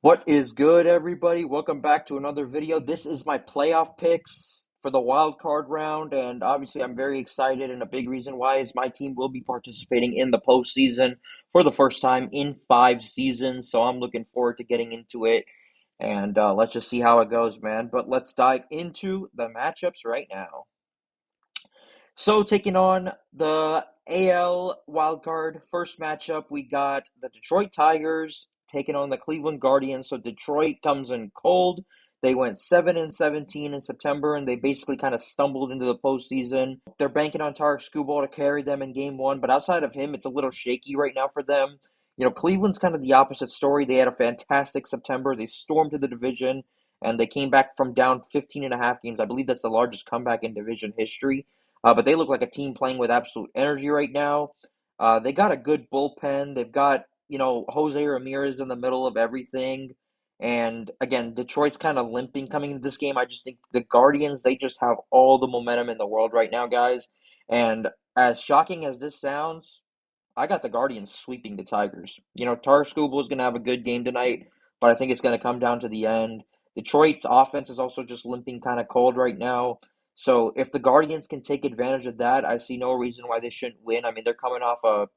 What is good, everybody? Welcome back to another video. This is my playoff picks for the wild card round, and obviously, I'm very excited. And a big reason why is my team will be participating in the postseason for the first time in 5 seasons. So I'm looking forward to getting into it, and let's just see how it goes, man. But let's dive into the matchups right now. So taking on the AL wildcard first matchup, we got the Detroit Tigers taking on the Cleveland Guardians. So Detroit comes in cold. They went 7-17 in September, and they basically kind of stumbled into the postseason. They're banking on Tarek Skubal to carry them in Game 1, but outside of him, it's a little shaky right now for them. Cleveland's kind of the opposite story. They had a fantastic September. They stormed to the division, and they came back from down 15 and a half games. I believe that's the largest comeback in division history. But they look like a team playing with absolute energy right now. They got a good bullpen. They've got, Jose Ramirez in the middle of everything. And again, Detroit's kind of limping coming into this game. I just think the Guardians, they just have all the momentum in the world right now, guys. And as shocking as this sounds, I got the Guardians sweeping the Tigers. Tarek Skubal is going to have a good game tonight, but I think it's going to come down to the end. Detroit's offense is also just limping kind of cold right now. So if the Guardians can take advantage of that, I see no reason why they shouldn't win. I mean, they're coming off a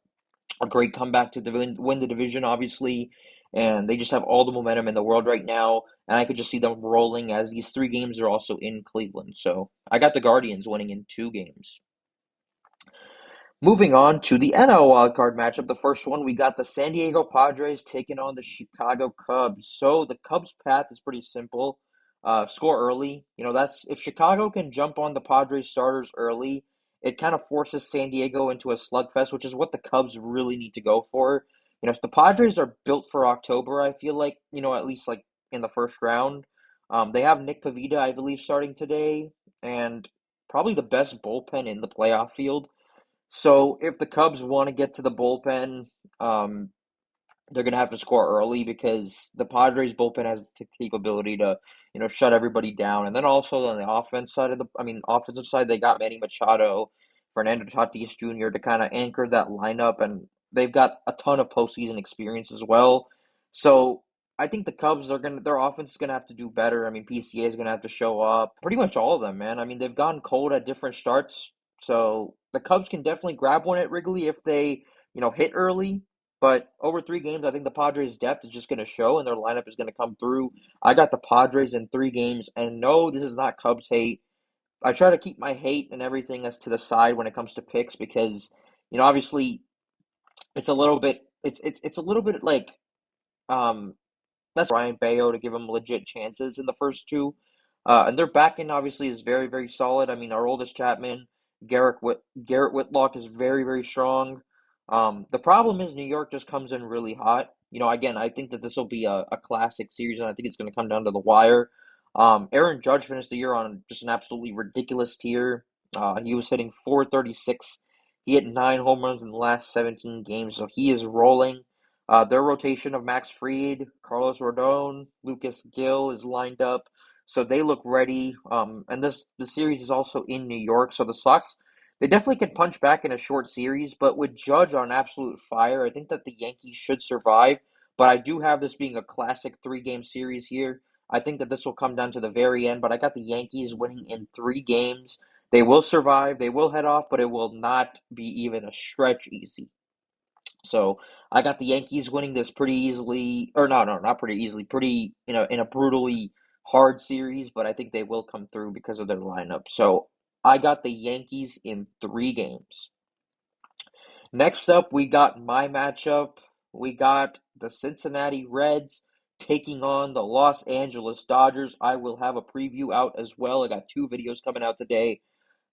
great comeback to win the division, obviously, and they just have all the momentum in the world right now. And I could just see them rolling as these 3 games are also in Cleveland. So I got the Guardians winning in 2 games. Moving on to the NL wildcard matchup, the first one, we got the San Diego Padres taking on the Chicago Cubs. So the Cubs' path is pretty simple. Score early. That's if Chicago can jump on the Padres starters early, it kind of forces San Diego into a slugfest, which is what the Cubs really need to go for. If the Padres are built for October, I feel like, at least like in the first round. They have Nick Pivetta, I believe, starting today, and probably the best bullpen in the playoff field. So if the Cubs want to get to the bullpen, um, they're going to have to score early because the Padres bullpen has the capability to, shut everybody down. And then also on the offensive side, they got Manny Machado, Fernando Tatis Jr. to kind of anchor that lineup, and they've got a ton of postseason experience as well. So I think the Cubs their offense is gonna have to do better. I mean, PCA is gonna have to show up. Pretty much all of them, man. I mean, they've gone cold at different starts, so the Cubs can definitely grab one at Wrigley if they, hit early. But over 3 games, I think the Padres' depth is just going to show, and their lineup is going to come through. I got the Padres in 3 games, and no, this is not Cubs hate. I try to keep my hate and everything as to the side when it comes to picks because, obviously, it's a little bit like that's Ryan Bayo to give them legit chances in the first two. And their back end obviously is very, very solid. I mean, our oldest Chapman, Garrett Whitlock is very, very strong. The problem is New York just comes in really hot. Again, I think that this will be a classic series, and I think it's going to come down to the wire. Aaron Judge finished the year on just an absolutely ridiculous tier. He was hitting 436. He hit 9 home runs in the last 17 games, so he is rolling. Their rotation of Max Fried, Carlos Rodon, Lucas Gill is lined up, so they look ready. And the series is also in New York, so the Sox, they definitely can punch back in a short series, but with Judge on absolute fire, I think that the Yankees should survive. But I do have this being a classic 3 game series here. I think that this will come down to the very end, but I got the Yankees winning in 3 games. They will survive, they will head off, but it will not be even a stretch easy. So I got the Yankees winning this pretty easily, or no, not pretty easily, pretty in a brutally hard series, but I think they will come through because of their lineup. So I got the Yankees in 3 games. Next up, we got my matchup. We got the Cincinnati Reds taking on the Los Angeles Dodgers. I will have a preview out as well. I got 2 videos coming out today.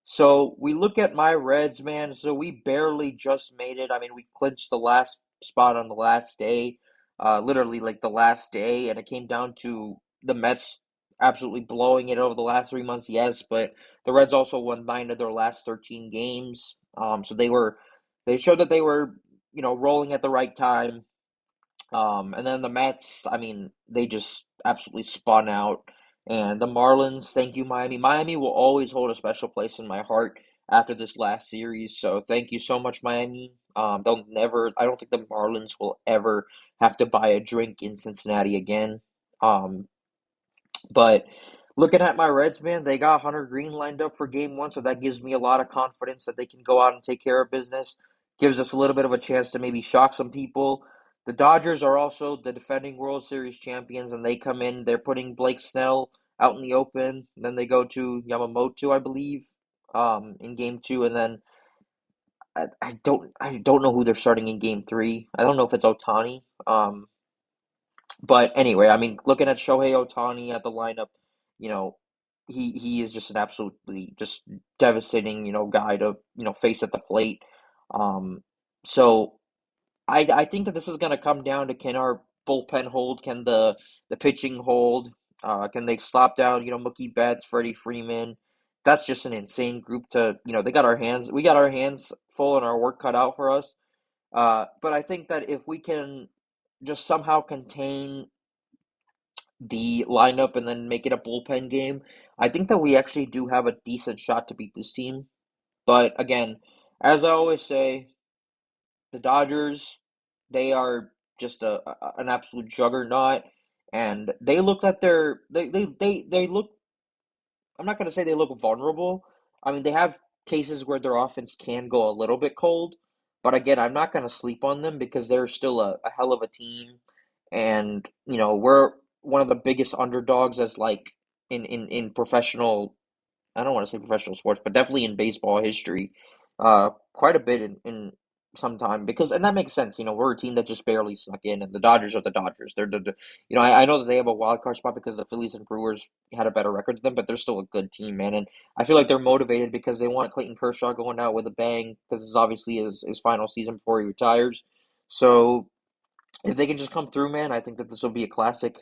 So we look at my Reds, man. So we barely just made it. I mean, we clinched the last spot on the last day, literally like the last day, and it came down to the Mets absolutely blowing it over the last 3 months. Yes, but the Reds also won 9 of their last 13 games. So they showed that they were, rolling at the right time. And then the Mets, I mean, they just absolutely spun out. And the Marlins, thank you, Miami. Miami will always hold a special place in my heart after this last series. So thank you so much, Miami. I don't think the Marlins will ever have to buy a drink in Cincinnati again. Um, but looking at my Reds, man, they got Hunter Green lined up for game one, so that gives me a lot of confidence that they can go out and take care of business. Gives us a little bit of a chance to maybe shock some people. The Dodgers are also the defending World Series champions, and they come in. They're putting Blake Snell out in the open. Then they go to Yamamoto, I believe, in game two, and then I don't know who they're starting in game three. I don't know if it's Otani. But anyway, I mean, looking at Shohei Otani at the lineup, you know, he is just an absolutely just devastating, guy to, face at the plate. Um, so I think that this is gonna come down to can our bullpen hold, can the pitching hold, can they slap down, Mookie Betts, Freddie Freeman. That's just an insane group to, we got our hands full and our work cut out for us. But I think that if we can just somehow contain the lineup and then make it a bullpen game, I think that we actually do have a decent shot to beat this team. But again, as I always say, the Dodgers, they are just an absolute juggernaut, and they look that they look. I'm not going to say they look vulnerable. I mean, they have cases where their offense can go a little bit cold, but again, I'm not going to sleep on them because they're still a hell of a team, and we're one of the biggest underdogs as like in professional. I don't want to say professional sports, but definitely in baseball history, quite a bit in some time because and that makes sense. We're a team that just barely snuck in, and the Dodgers are the Dodgers. They're I know that they have a wild card spot because the Phillies and Brewers had a better record than them, but they're still a good team, man. And I feel like they're motivated because they want Clayton Kershaw going out with a bang because this is obviously his final season before he retires. So if they can just come through, man, I think that this will be a classic,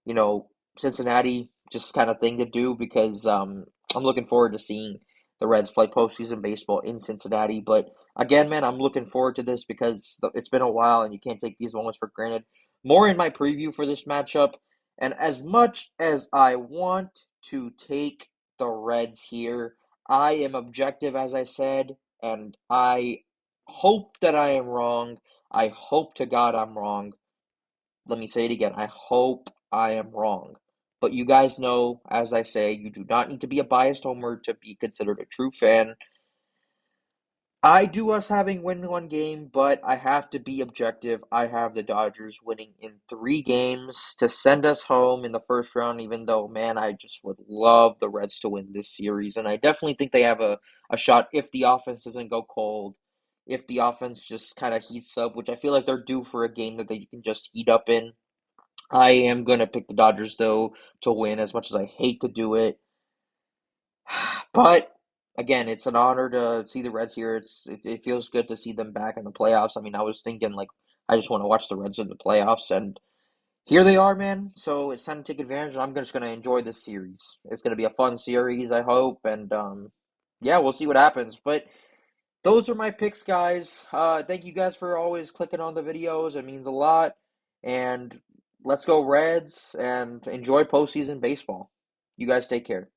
you know, Cincinnati just kind of thing to do because I'm looking forward to seeing the Reds play postseason baseball in Cincinnati. But again, man, I'm looking forward to this because it's been a while and you can't take these moments for granted. More in my preview for this matchup, and as much as I want to take the Reds here, I am objective, as I said, and I hope that I am wrong. I hope to God I'm wrong. Let me say it again. I hope I am wrong. But you guys know, as I say, you do not need to be a biased homer to be considered a true fan. I do us having win one game, but I have to be objective. I have the Dodgers winning in three games to send us home in the first round, even though, man, I just would love the Reds to win this series. And I definitely think they have a shot if the offense doesn't go cold, if the offense just kind of heats up, which I feel like they're due for a game that they can just heat up in. I am going to pick the Dodgers, though, to win as much as I hate to do it. But again, it's an honor to see the Reds here. It feels good to see them back in the playoffs. I mean, I was thinking like I just want to watch the Reds in the playoffs, and here they are, man. So it's time to take advantage. And I'm just gonna enjoy this series. It's gonna be a fun series, I hope, and yeah, we'll see what happens. But those are my picks, guys. Thank you guys for always clicking on the videos. It means a lot, and let's go Reds and enjoy postseason baseball. You guys take care.